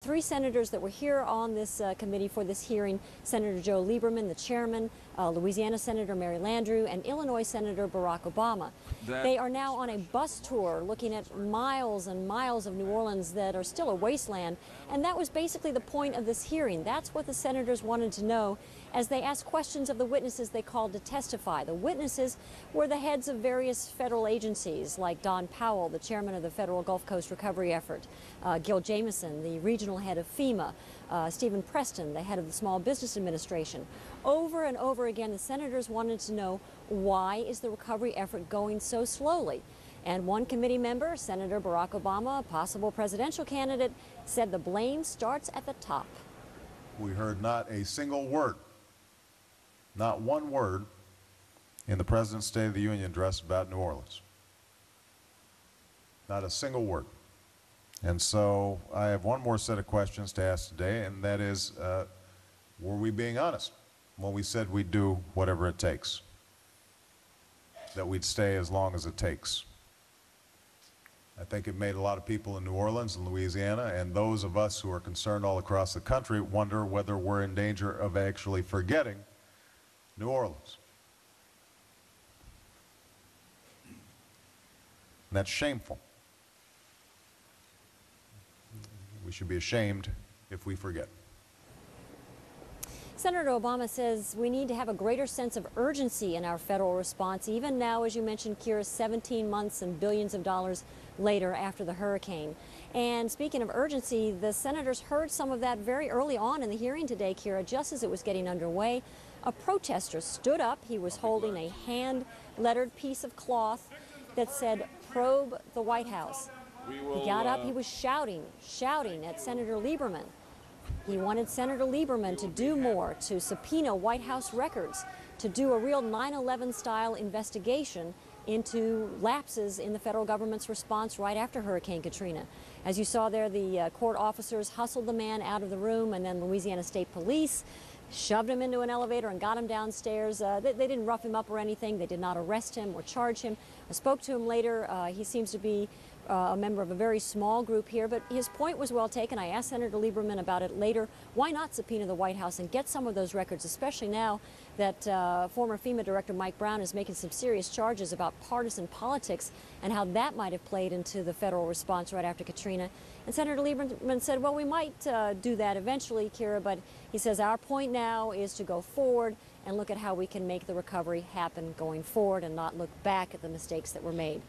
three senators that were here on this committee for this hearing: Senator Joe Lieberman, the chairman, Louisiana Senator Mary Landrieu, and Illinois Senator Barack Obama. They are now on a bus tour looking at miles and miles of New Orleans that are still a wasteland, and that was basically the point of this hearing. That's what the senators wanted to know as they asked questions of the witnesses they called to testify. The witnesses were the heads of various federal agencies, like Don Powell, the chairman of the Federal Gulf Coast Recovery Effort, Gil Jameson, the regional head of FEMA, Stephen Preston, the head of the Small Business Administration. Over and over again, the senators wanted to know, why is the recovery effort going so slowly? And one committee member, Senator Barack Obama, a possible presidential candidate, said the blame starts at the top. We heard not a single word, not one word, in the President's State of the Union address about New Orleans. Not a single word. And so I have one more set of questions to ask today, and that is, were we being honest when we said we'd do whatever it takes? That we'd stay as long as it takes? I think it made a lot of people in New Orleans and Louisiana, and those of us who are concerned all across the country, wonder whether we're in danger of actually forgetting New Orleans. And that's shameful. We should be ashamed if we forget. Senator Obama says we need to have a greater sense of urgency in our federal response, even now, as you mentioned, Kira, 17 months and billions of dollars later after the hurricane. And speaking of urgency, the senators heard some of that very early on in the hearing today, Kira, just as it was getting underway. A protester stood up. He was holding a hand-lettered piece of cloth that said, "Probe the White House." He got up, he was shouting at Senator Lieberman. He wanted Senator Lieberman to do more, to subpoena White House records, to do a real 9/11 style investigation into lapses in the federal government's response right after Hurricane Katrina. As you saw there, the court officers hustled the man out of the room, and then Louisiana State Police shoved him into an elevator and got him downstairs. They didn't rough him up or anything. They did not arrest him or charge him. I spoke to him later. He seems to be a member of a very small group here, but his point was well taken. I asked Senator Lieberman about it later. Why not subpoena the White House and get some of those records, especially now that former FEMA Director Mike Brown is making some serious charges about partisan politics and how that might have played into the federal response right after Katrina. And Senator Lieberman said, well, we might do that eventually, Kira, but he says our point now is to go forward and look at how we can make the recovery happen going forward and not look back at the mistakes that were made.